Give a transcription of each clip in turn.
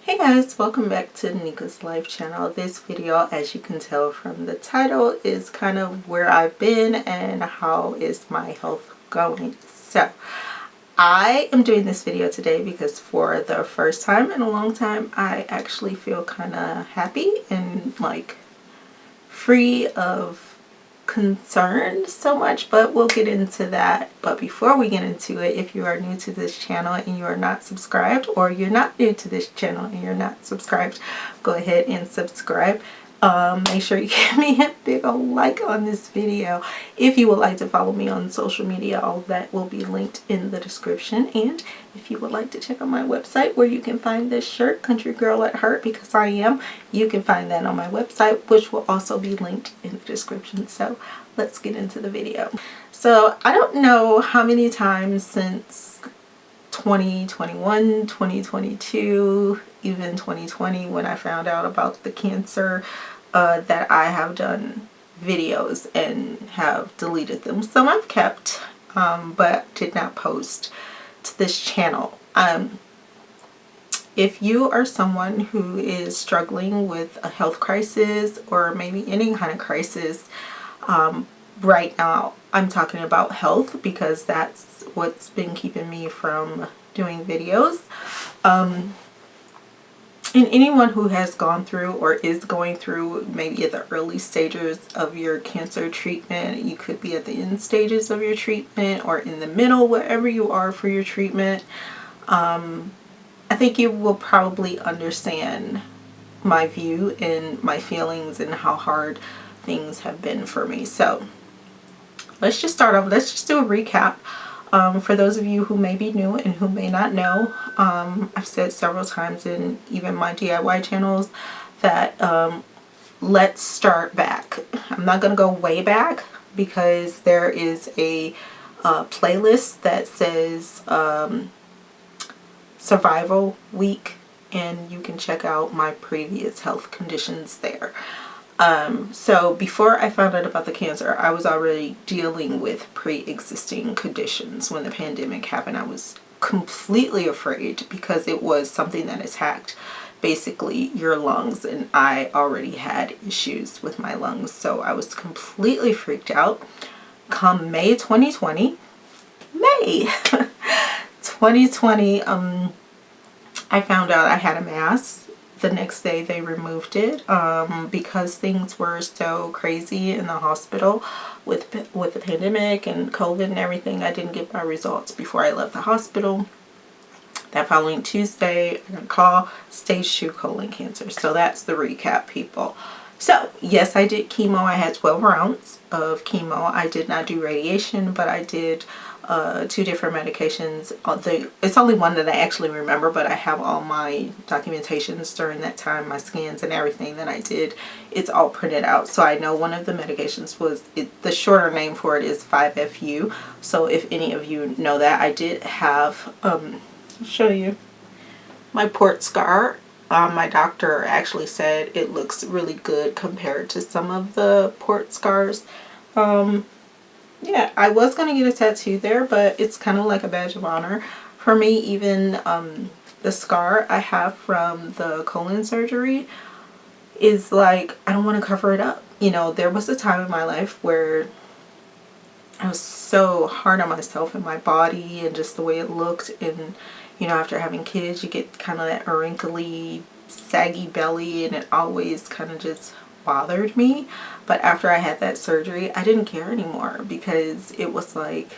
Hey guys, welcome back to Nika's Life channel. This video, as you can tell from the title, is kind of where I've been and how is my health going. So I am doing this video today because for the first time in a long time I actually feel kind of happy and like free of concerned so much, but we'll get into that. But before we get into it, if you are new to this channel and you are not subscribed, or you're not new to this channel and you're not subscribed, go ahead and subscribe. Make sure you give me a big old like on this video. If you would like to follow me on social media, all of that will be linked in the description. And if you would like to check out my website where you can find this shirt, Country Girl at Heart, because I am, you can find that on my website, which will also be linked in the description. So let's get into the video. So I don't know how many times since 2021, 2022, even 2020, when I found out about the cancer, that I have done videos and have deleted them. Some I've kept, but did not post to this channel. If you are someone who is struggling with a health crisis or maybe any kind of crisis, right now I'm talking about health because that's what's been keeping me from doing videos. And anyone who has gone through or is going through maybe at the early stages of your cancer treatment, you could be at the end stages of your treatment or in the middle, wherever you are for your treatment, I think you will probably understand my view and my feelings and how hard things have been for me. So let's just start off. Let's just do a recap. For those of you who may be new and who may not know, I've said several times in even my DIY channels that let's start back. I'm not going to go way back because there is a playlist that says Survival Week, and you can check out my previous health conditions there. So before I found out about the cancer, I was already dealing with pre-existing conditions. When the pandemic happened, I was completely afraid because it was something that attacked basically your lungs, and I already had issues with my lungs. So I was completely freaked out. Come May 2020, May 2020, I found out I had a mass. The next day they removed it because things were so crazy in the hospital with the pandemic and COVID and everything. I didn't get my results before I left the hospital. That following Tuesday, I got a call, stage 2 colon cancer. So that's the recap, people. So yes, I did chemo. I had 12 rounds of chemo. I did not do radiation, but I did 2 different medications. It's only one that I actually remember, but I have all my documentations during that time, my scans and everything that I did. It's all printed out. So I know one of the medications was, the shorter name for it is 5-FU. So if any of you know that, I did have, I'll show you my port scar. My doctor actually said it looks really good compared to some of the port scars. Yeah, I was going to get a tattoo there, but it's kind of like a badge of honor for me. Even the scar I have from the colon surgery is like, I don't want to cover it up. You know, there was a time in my life where I was so hard on myself and my body and just the way it looked. And, you know, after having kids, you get kind of that wrinkly, saggy belly, and it always kind of just bothered me. But after I had that surgery, I didn't care anymore because it was like,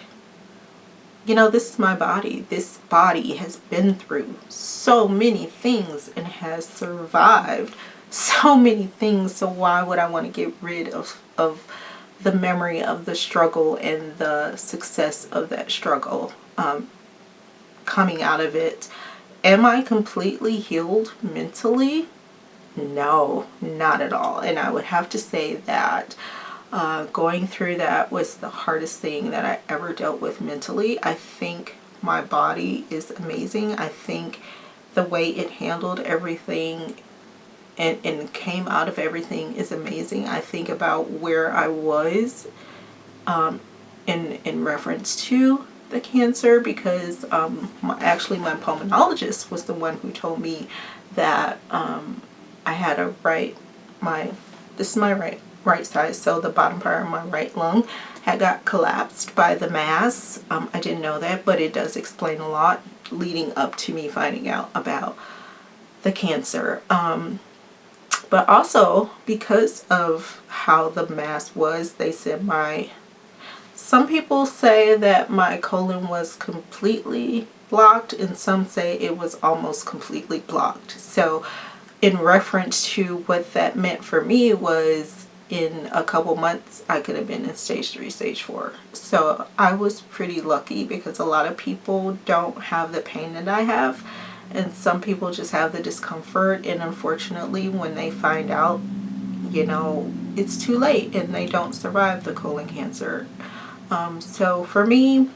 you know, this is my body. This body has been through so many things and has survived so many things. So why would I want to get rid of the memory of the struggle and the success of that struggle coming out of it? Am I completely healed mentally? No, not at all. And I would have to say that going through that was the hardest thing that I ever dealt with mentally. I think my body is amazing. I think the way it handled everything and came out of everything is amazing. I think about where I was in reference to the cancer because actually my pulmonologist was the one who told me that I had a this is my right side, so the bottom part of my right lung had got collapsed by the mass. I didn't know that, but it does explain a lot leading up to me finding out about the cancer. But also because of how the mass was, they said some people say that my colon was completely blocked, and some say it was almost completely blocked. So in reference to what that meant for me was, in a couple months I could have been in stage 3, stage 4. So I was pretty lucky, because a lot of people don't have the pain that I have, and some people just have the discomfort, and unfortunately when they find out, it's too late and they don't survive the colon cancer. So for me,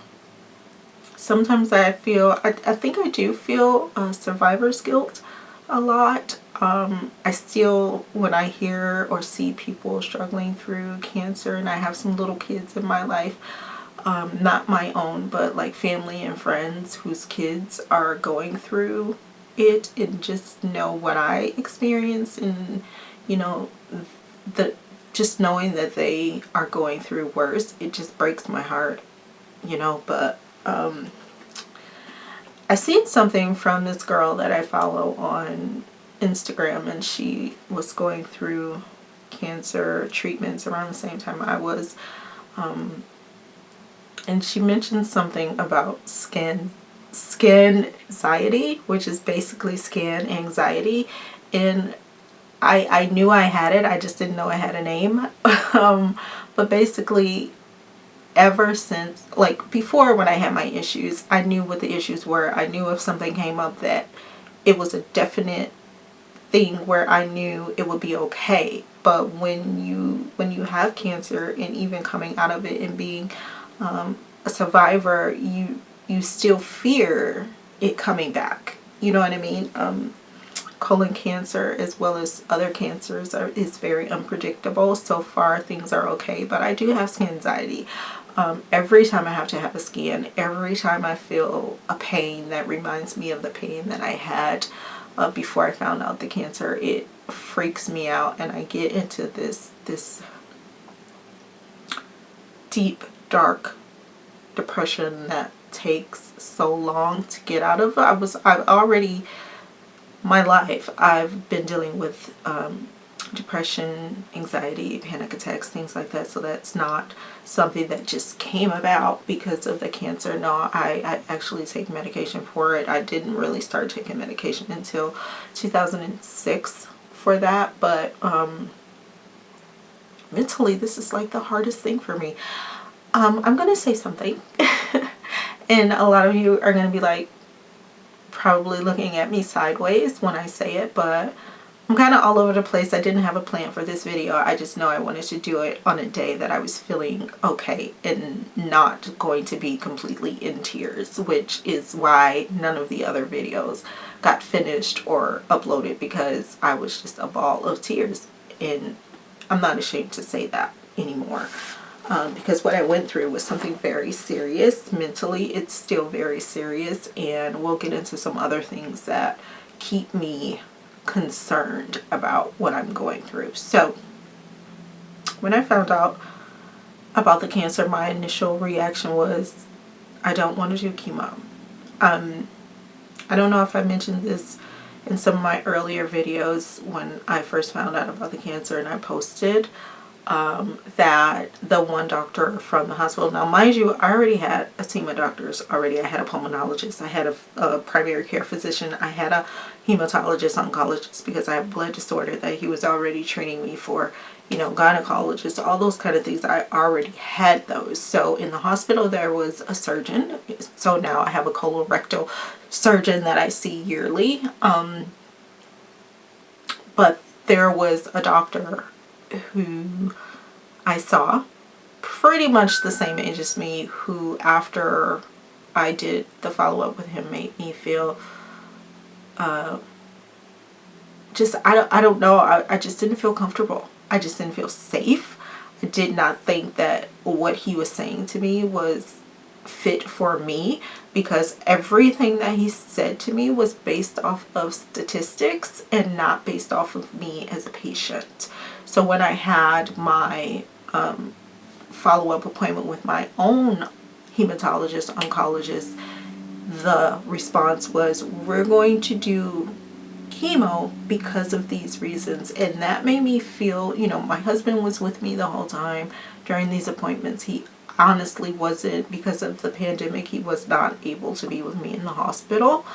sometimes I think I do feel survivor's guilt a lot. I still, when I hear or see people struggling through cancer, and I have some little kids in my life, not my own, but like family and friends whose kids are going through it, and just know what I experience, and just knowing that they are going through worse, it just breaks my heart, but I seen something from this girl that I follow on Instagram, and she was going through cancer treatments around the same time I was, and she mentioned something about skin anxiety, which is basically skin anxiety, and I knew I had it, I just didn't know I had a name. But basically, ever since, like before when I had my issues, I knew what the issues were. I knew if something came up that it was a definite thing where I knew it would be okay. But when you have cancer, and even coming out of it and being a survivor, you still fear it coming back. You know what I mean? Colon cancer, as well as other cancers, is very unpredictable. So far things are okay, but I do have skin anxiety. Every time I have to have a scan, every time I feel a pain that reminds me of the pain that I had before I found out the cancer, it freaks me out, and I get into this deep, dark depression that takes so long to get out of. My life, I've been dealing with depression, anxiety, panic attacks, things like that. So that's not something that just came about because of the cancer. No, I actually take medication for it. I didn't really start taking medication until 2006 for that. But mentally, this is like the hardest thing for me. I'm going to say something. And a lot of you are going to be like, probably looking at me sideways when I say it, but I'm kind of all over the place. I didn't have a plan for this video. I just know I wanted to do it on a day that I was feeling okay and not going to be completely in tears, which is why none of the other videos got finished or uploaded, because I was just a ball of tears, and I'm not ashamed to say that anymore. Because what I went through was something very serious. Mentally, it's still very serious, and we'll get into some other things that keep me concerned about what I'm going through. So, when I found out about the cancer, my initial reaction was, I don't want to do chemo. I don't know if I mentioned this in some of my earlier videos when I first found out about the cancer, and I posted that the one doctor from the hospital, now mind you, I already had a team of doctors already. I had a pulmonologist, I had a primary care physician, I had a hematologist, oncologist, because I have a blood disorder that he was already treating me for, gynecologist, all those kind of things. I already had those. So in the hospital there was a surgeon, so now I have a colorectal surgeon that I see yearly, but there was a doctor who I saw pretty much the same age as me, who after I did the follow-up with him made me feel I don't know, I just didn't feel comfortable. I just didn't feel safe. I did not think that what he was saying to me was fit for me, because everything that he said to me was based off of statistics and not based off of me as a patient. So when I had my follow-up appointment with my own hematologist, oncologist, the response was, we're going to do chemo because of these reasons. And that made me feel, my husband was with me the whole time during these appointments. He honestly wasn't, because of the pandemic, he was not able to be with me in the hospital.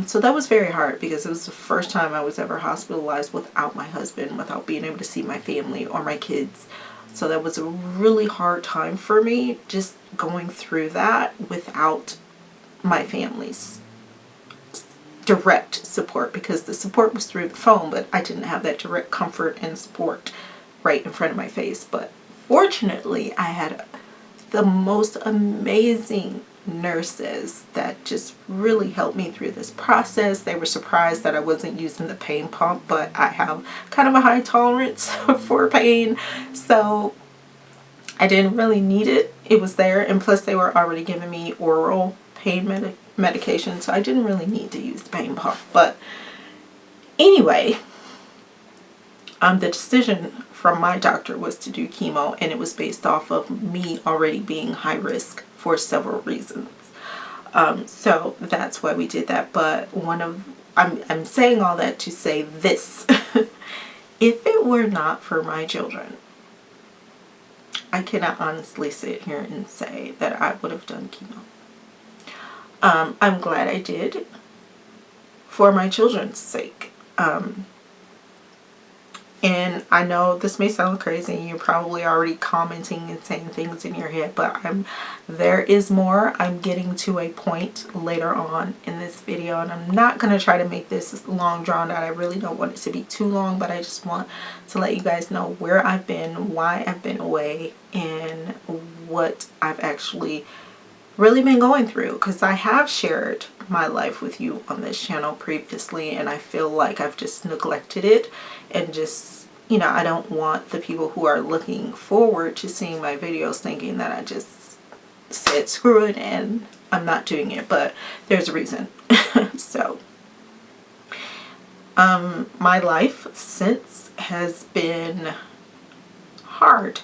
So that was very hard, because it was the first time I was ever hospitalized without my husband, without being able to see my family or my kids. So that was a really hard time for me, just going through that without my family's direct support, because the support was through the phone, but I didn't have that direct comfort and support right in front of my face. But fortunately, I had the most amazing nurses that just really helped me through this process. They were surprised that I wasn't using the pain pump, but I have kind of a high tolerance for pain, so I didn't really need it. It was there, and plus they were already giving me oral pain medication, so I didn't really need to use the pain pump. But anyway, the decision from my doctor was to do chemo, and it was based off of me already being high risk for several reasons. So that's why we did that. But I'm saying all that to say this. If it were not for my children, I cannot honestly sit here and say that I would have done chemo. I'm glad I did, for my children's sake. And I know this may sound crazy, and you're probably already commenting and saying things in your head, but there is more. I'm getting to a point later on in this video, and I'm not going to try to make this long drawn out. I really don't want it to be too long, but I just want to let you guys know where I've been, why I've been away, and what I've actually really been going through, because I have shared my life with you on this channel previously, and I feel like I've just neglected it, and just, I don't want the people who are looking forward to seeing my videos thinking that I just said screw it and I'm not doing it. But there's a reason. So my life since has been hard,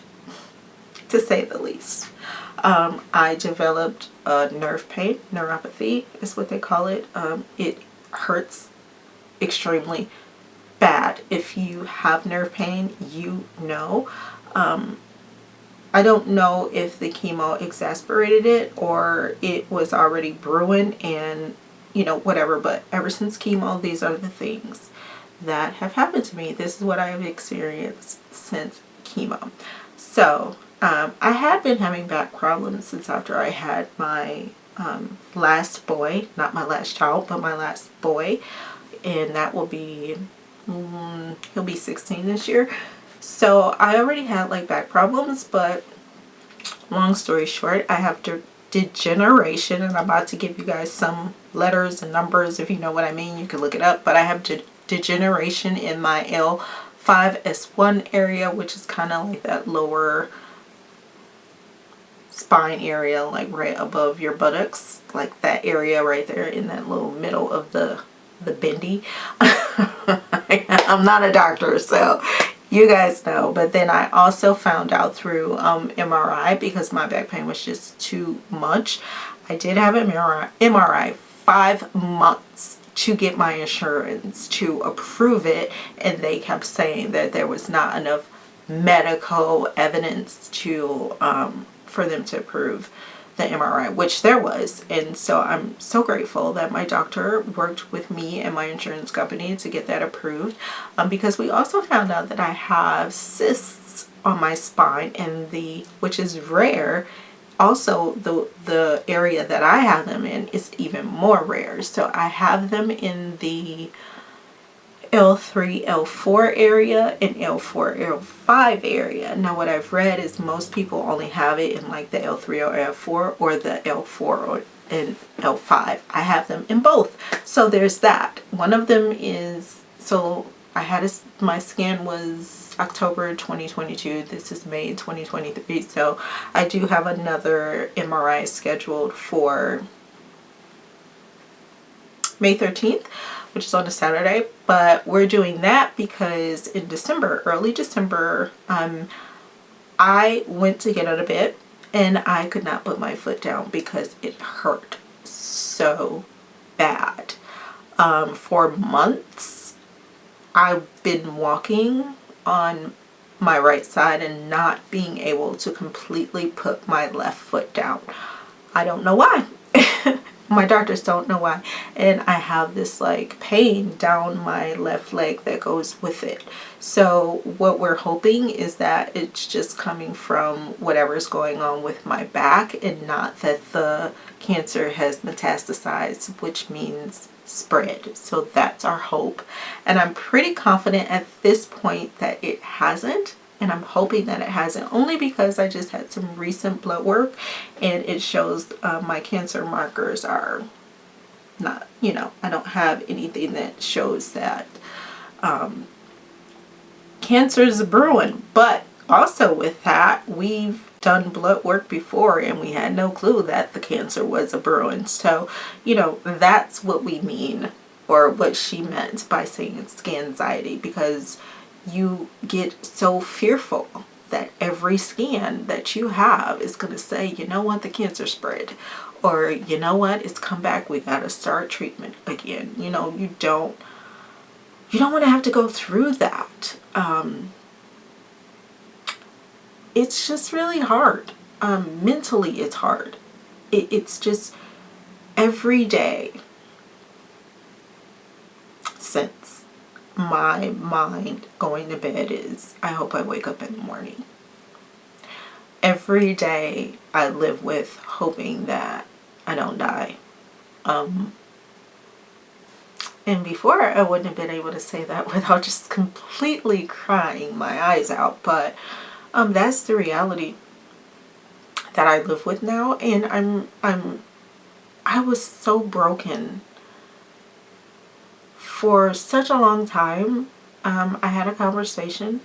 to say the least. I developed nerve pain, neuropathy is what they call it. It hurts extremely bad. If you have nerve pain, you know. I don't know if the chemo exasperated it or it was already brewing and, whatever. But ever since chemo, these are the things that have happened to me. This is what I have experienced since chemo. So I had been having back problems since after I had my last boy, not my last child, but my last boy, and that will be, he'll be 16 this year. So I already had like back problems, but long story short, I have degeneration, and I'm about to give you guys some letters and numbers. If you know what I mean, you can look it up, but I have degeneration in my L5S1 area, which is kind of like that lower spine area, like right above your buttocks, like that area right there in that little middle of the bendy. I'm not a doctor, so you guys know. But then I also found out through MRI, because my back pain was just too much. I did have an MRI 5 months to get my insurance to approve it, and they kept saying that there was not enough medical evidence to for them to approve the MRI, which there was. And so I'm so grateful that my doctor worked with me and my insurance company to get that approved, because we also found out that I have cysts on my spine, and which is rare. Also, the area that I have them in is even more rare. So I have them in the L3, L4 area and L4, L5 area. Now what I've read is most people only have it in like the L3 or L4 or the L4 and L5. I have them in both. So there's that. One of them is, so my scan was October 2022. This is May 2023. So I do have another MRI scheduled for May 13th, which is on a Saturday. But we're doing that because in December, early December, I went to get out of bed and I could not put my foot down because it hurt so bad. For months, I've been walking on my right side and not being able to completely put my left foot down. I don't know why. My doctors don't know why. And I have this like pain down my left leg that goes with it. So what we're hoping is that it's just coming from whatever's going on with my back and not that the cancer has metastasized, which means spread. So that's our hope. And I'm pretty confident at this point that it hasn't. And I'm hoping that it hasn't, only because I just had some recent blood work and it shows my cancer markers are not, I don't have anything that shows that cancer is brewing. But also with that, we've done blood work before and we had no clue that the cancer was a brewing. So, that's what we mean, or what she meant by saying it's scan anxiety, because you get so fearful that every scan that you have is going to say, you know what, the cancer spread, or you know what, it's come back, we got to start treatment again. You don't want to have to go through that. It's just really hard. Mentally, it's hard. It's just every day since my mind going to bed is, I hope I wake up in the morning. Every day I live with hoping that I don't die. And before I wouldn't have been able to say that without just completely crying my eyes out. But that's the reality that I live with now. And I was so broken for such a long time. I had a conversation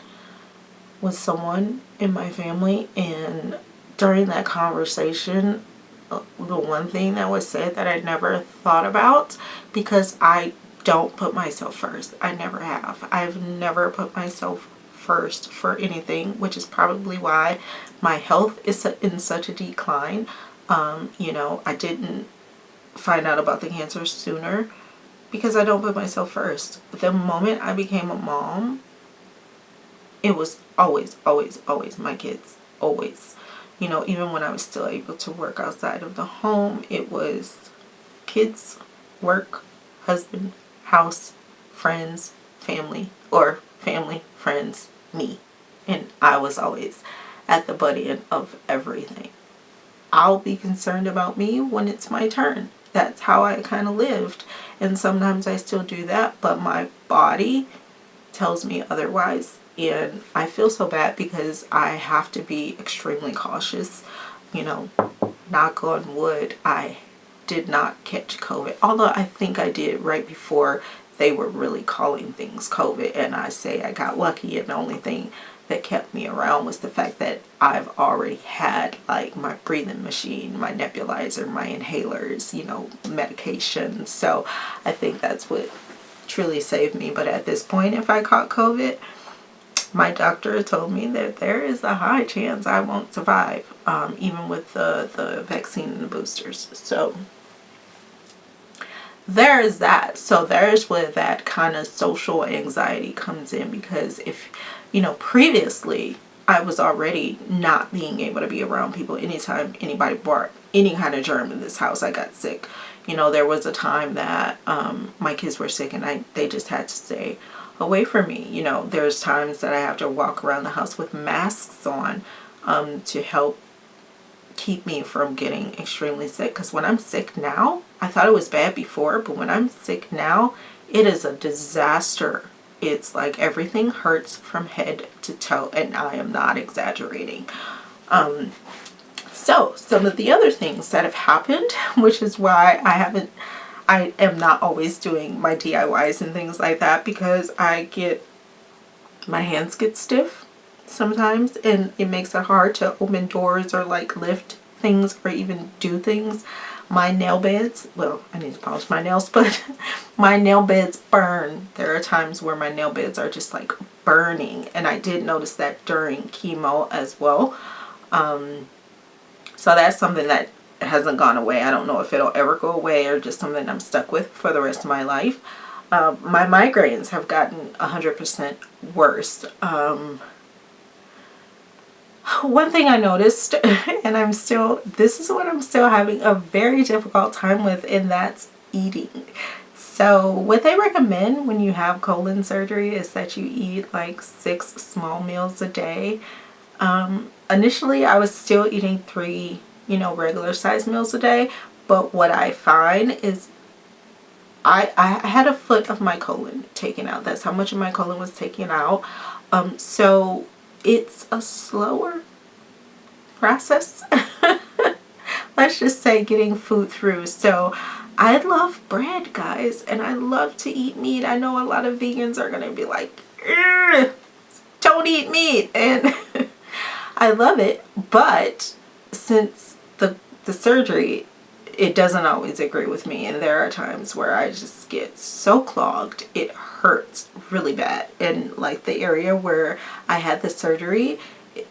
with someone in my family, and during that conversation, the one thing that was said that I never thought about, because I don't put myself first. I never have. I've never put myself first for anything, which is probably why my health is in such a decline. I didn't find out about the cancer sooner because I don't put myself first. But the moment I became a mom, it was always, always, always my kids. Always. Even when I was still able to work outside of the home, it was kids, work, husband, house, friends, family, or family, friends, me. And I was always at the butt end of everything. I'll be concerned about me when it's my turn. That's how I kind of lived. And sometimes I still do that, but my body tells me otherwise. And I feel so bad because I have to be extremely cautious. Knock on wood, I did not catch COVID. Although I think I did right before they were really calling things COVID. And I say I got lucky, and the only thing that kept me around was the fact that I've already had like my breathing machine, my nebulizer, my inhalers, medication. So I think that's what truly saved me. But at this point, if I caught COVID, my doctor told me that there is a high chance I won't survive, even with the vaccine and the boosters. So there is that. So there's where that kind of social anxiety comes in, because if previously I was already not being able to be around people. Anytime anybody brought any kind of germ in this house, I got sick. There was a time that my kids were sick and they just had to stay away from me. There's times that I have to walk around the house with masks on to help keep me from getting extremely sick. Because when I'm sick now, I thought it was bad before, but when I'm sick now, it is a disaster. It's like everything hurts from head to toe, and I am not exaggerating. So some of the other things that have happened, which is why I am not always doing my DIYs and things like that because my hands get stiff sometimes, and it makes it hard to open doors or like lift things or even do things. My nail beds, well, I need to polish my nails, but my nail beds burn. There are times where my nail beds are just like burning, and I did notice that during chemo as well. So that's something that hasn't gone away. I don't know if it'll ever go away or just something I'm stuck with for the rest of my life. My migraines have gotten 100% worse. One thing I noticed, and this is what I'm still having a very difficult time with, and that's eating. So what they recommend when you have colon surgery is that you eat like 6 small meals a day. Initially I was still eating 3, regular size meals a day, but what I find is I had a foot of my colon taken out. That's how much of my colon was taken out. So it's a slower process. Let's just say getting food through. So I love bread, guys, and I love to eat meat. I know a lot of vegans are gonna be like, don't eat meat, and I love it, but since the surgery, it doesn't always agree with me, and there are times where I just get so clogged it hurts really bad. And like the area where I had the surgery,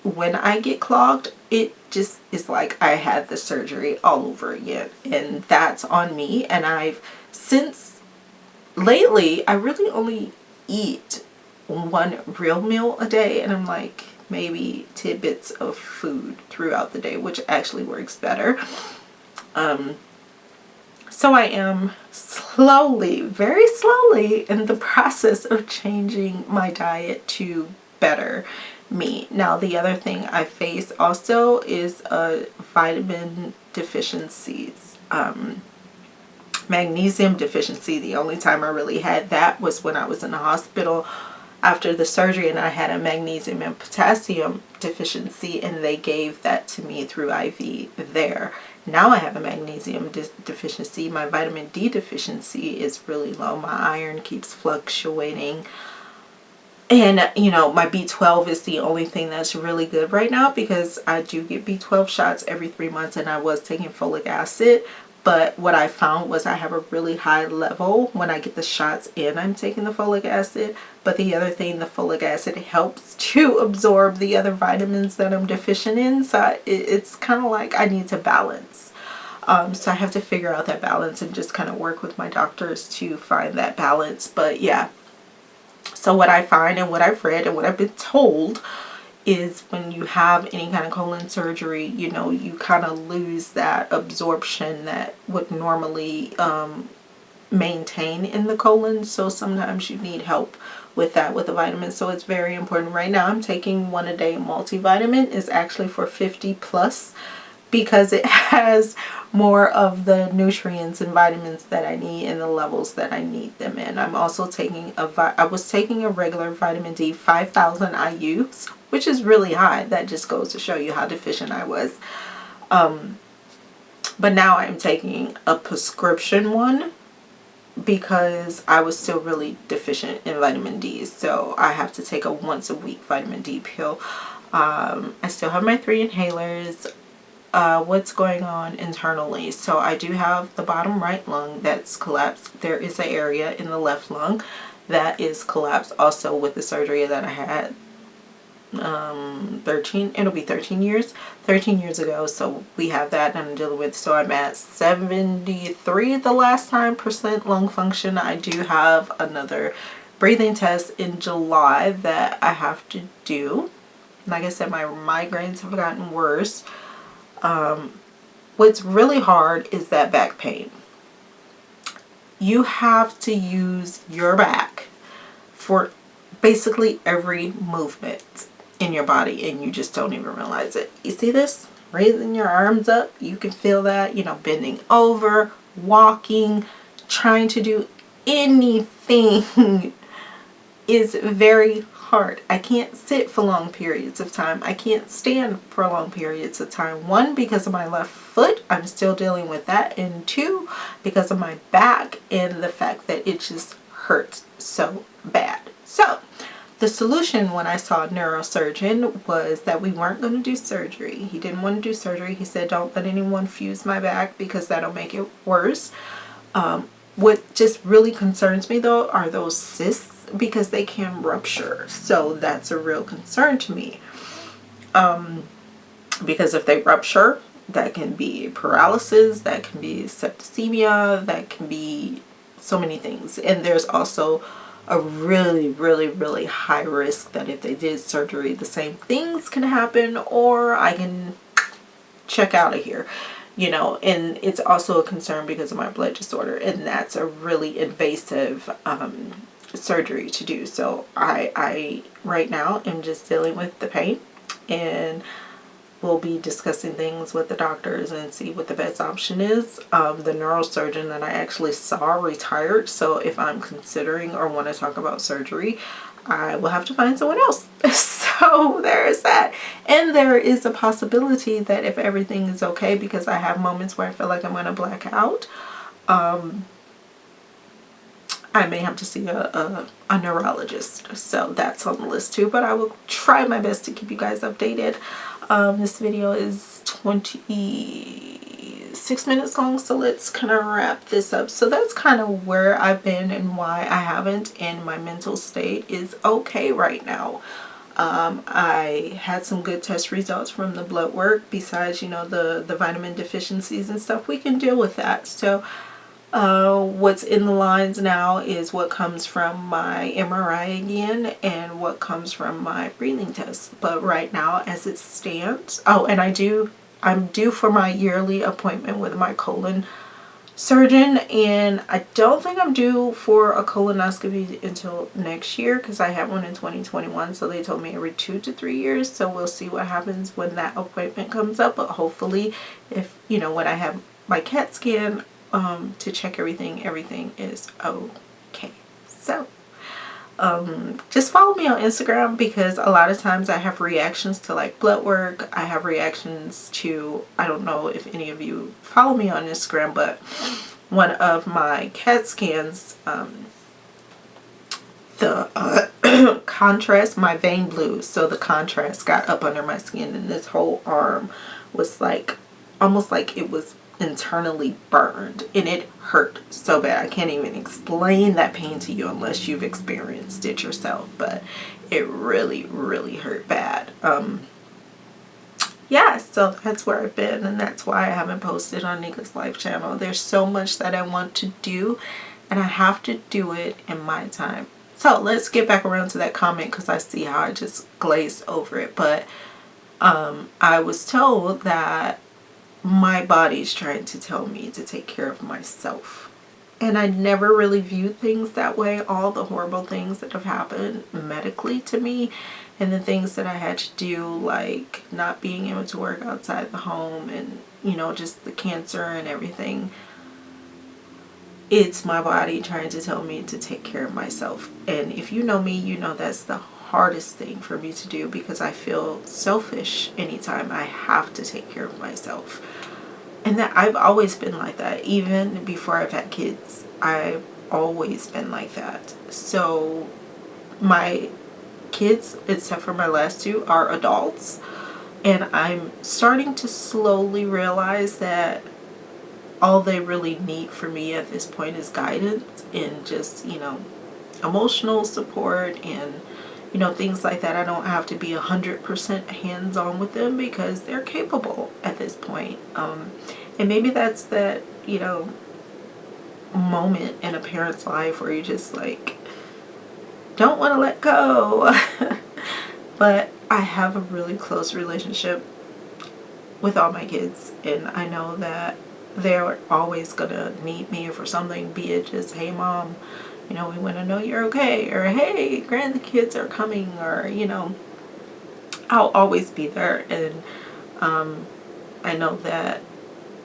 when I get clogged, it just is like I had the surgery all over again, and that's on me. And since lately I really only eat 1 real meal a day, and I'm like maybe tidbits of food throughout the day, which actually works better. So I am slowly, very slowly, in the process of changing my diet to better meat. Now, the other thing I face also is vitamin deficiencies. Magnesium deficiency. The only time I really had that was when I was in the hospital after the surgery, and I had a magnesium and potassium deficiency, and they gave that to me through IV there. Now I have a magnesium deficiency. My vitamin D deficiency is really low. My iron keeps fluctuating. And, my B12 is the only thing that's really good right now, because I do get B12 shots every 3 months, and I was taking folic acid. But what I found was I have a really high level when I get the shots and I'm taking the folic acid. But the other thing, the folic acid helps to absorb the other vitamins that I'm deficient in. So it's kind of like I need to balance. So I have to figure out that balance and just kind of work with my doctors to find that balance. But yeah. So what I find and what I've read and what I've been told is when you have any kind of colon surgery, you kind of lose that absorption that would normally maintain in the colon. So sometimes you need help with that with the vitamins. So it's very important. Right now I'm taking 1 a day multivitamin. It's actually for 50 plus, because it has more of the nutrients and vitamins that I need and the levels that I need them in. I'm also taking I was taking a regular vitamin D 5,000 IUs, which is really high. That just goes to show you how deficient I was. But now I'm taking a prescription one because I was still really deficient in vitamin D. So I have to take a once a week vitamin D pill. I still have my 3 inhalers. What's going on internally? So I do have the bottom right lung that's collapsed. There is an area in the left lung that is collapsed also with the surgery that I had 13 years ago. So we have that I'm dealing with. So I'm at 73 the last time % lung function. I do have another breathing test in July that I have to do. Like I said, my migraines have gotten worse. What's really hard is that back pain. You have to use your back for basically every movement in your body, and you just don't even realize it. You see this? Raising your arms up, you can feel that, bending over, walking, trying to do anything is very hard. I can't sit for long periods of time. I can't stand for long periods of time. One, because of my left foot, I'm still dealing with that. And two, because of my back and the fact that it just hurts so bad. So the solution when I saw a neurosurgeon was that we weren't going to do surgery. He didn't want to do surgery. He said, don't let anyone fuse my back because that'll make it worse. What just really concerns me though are those cysts, because they can rupture. So that's a real concern to me. Because if they rupture, that can be paralysis, that can be septicemia, that can be so many things. And there's also a really, really, really high risk that if they did surgery, the same things can happen, or I can check out of here. You know, and it's also a concern because of my blood disorder, and that's a really invasive surgery to do. So I right now am just dealing with the pain, and we'll be discussing things with the doctors and see what the best option is. The neurosurgeon that I actually saw retired, so if I'm considering or want to talk about surgery, I will have to find someone else. So there is that. And there is a possibility that if everything is okay, because I have moments where I feel like I'm going to black out, I may have to see a neurologist. So that's on the list too, but I will try my best to keep you guys updated. This video is 26 minutes long, so let's kind of wrap this up. So that's kind of where I've been and why I haven't, and my mental state is okay right now. I had some good test results from the blood work. Besides, you know, the vitamin deficiencies and stuff, we can deal with that. So what's in the lines now is what comes from my MRI again and what comes from my breathing test. But right now, as it stands, and I'm due for my yearly appointment with my colon surgeon, and I don't think I'm due for a colonoscopy until next year because I had one in 2021, so they told me every 2 to 3 years. So we'll see what happens when that appointment comes up, but hopefully, if you know, when I have my CAT scan to check everything is okay. So just follow me on Instagram, because a lot of times I have reactions to like blood work. I have reactions to, I don't know if any of you follow me on Instagram, but one of my CAT scans, the contrast, my vein blew, so the contrast got up under my skin, and this whole arm was like almost like it was internally burned, and it hurt so bad. I can't even explain that pain to you unless you've experienced it yourself, but it really, really hurt bad. Yeah, so that's where I've been, and that's why I haven't posted on Nika's Life channel. There's so much that I want to do, and I have to do it in my time. So let's get back around to that comment, because I see how I just glazed over it. But I was told that my body's trying to tell me to take care of myself. And I never really viewed things that way. All the horrible things that have happened medically to me, and the things that I had to do, like not being able to work outside the home, and you know, just the cancer and everything. It's my body trying to tell me to take care of myself. And if you know me, you know that's the hardest thing for me to do, because I feel selfish anytime I have to take care of myself. And that I've always been like that. Even before I've had kids, I've always been like that. So my kids, except for my last two, are adults, and I'm starting to slowly realize that all they really need from me at this point is guidance and just, you know, emotional support and, you know, things like that. I don't have to be 100% hands-on with them because they're capable at this point. And maybe that's that, you know, moment in a parent's life where you just like don't want to let go. But I have a really close relationship with all my kids, and I know that they're always gonna need me for something, be it just, hey mom, you know, we want to know you're okay, or hey, grandkids are coming, or you know, I'll always be there. And I know that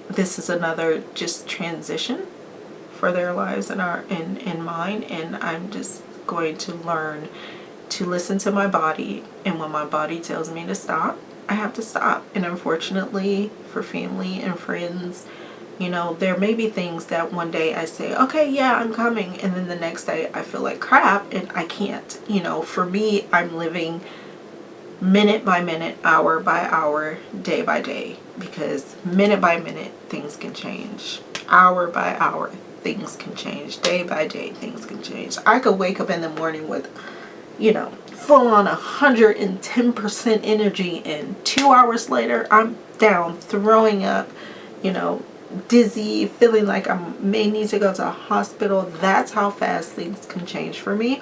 this is another just transition for their lives and in mine, and I'm just going to learn to listen to my body, and when my body tells me to stop, I have to stop. And unfortunately, for family and friends, you know, there may be things that one day I say, okay, yeah, I'm coming, and then the next day I feel like crap and I can't. You know, for me, I'm living minute by minute, hour by hour, day by day, because minute by minute things can change, hour by hour things can change, day by day things can change. I could wake up in the morning with, you know, full on 110% energy, and 2 hours later I'm down, throwing up, you know, dizzy, feeling like I may need to go to a hospital. That's how fast things can change for me.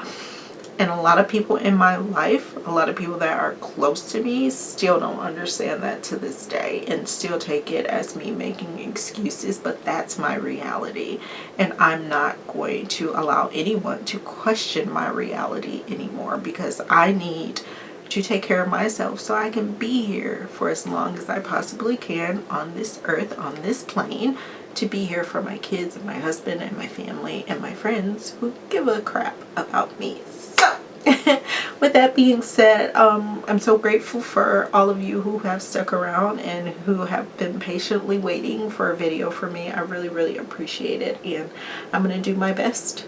And a lot of people in my life, a lot of people that are close to me, still don't understand that to this day, and still take it as me making excuses. But that's my reality, and I'm not going to allow anyone to question my reality anymore, because I need to take care of myself so I can be here for as long as I possibly can on this earth, on this plane, to be here for my kids and my husband and my family and my friends who give a crap about me. So with that being said, I'm so grateful for all of you who have stuck around and who have been patiently waiting for a video from me. I really, really appreciate it, and I'm going to do my best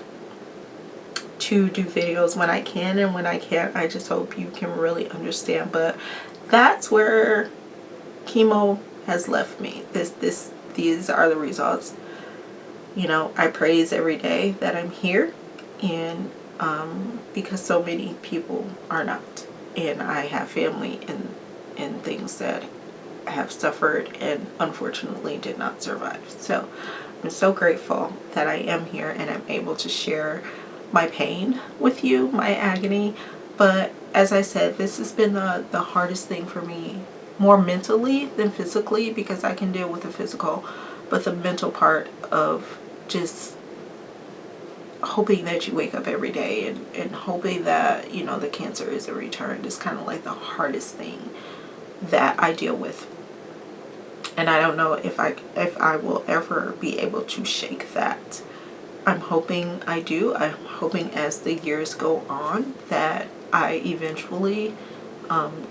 to do videos when I can, and when I can't, I just hope you can really understand. But that's where chemo has left me. These are the results. You know, I praise every day that I'm here, and because so many people are not, and I have family and things that have suffered and unfortunately did not survive. So I'm so grateful that I am here and I'm able to share my pain with you, my agony. But as I said, this has been the hardest thing for me, more mentally than physically, because I can deal with the physical, but the mental part of just hoping that you wake up every day and hoping that, you know, the cancer isn't returned is kind of like the hardest thing that I deal with. And I don't know if I will ever be able to shake that. I'm hoping I do. I'm hoping as the years go on that I eventually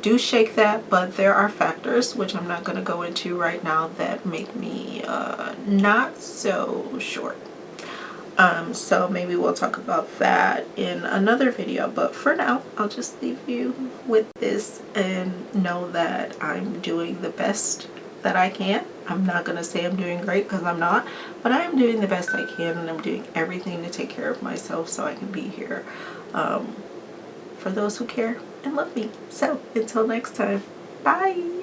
do shake that, but there are factors, which I'm not going to go into right now, that make me not so sure. So maybe we'll talk about that in another video, but for now I'll just leave you with this and know that I'm doing the best that I can. I'm not going to say I'm doing great, because I'm not, but I am doing the best I can, and I'm doing everything to take care of myself so I can be here for those who care and love me. So until next time, bye.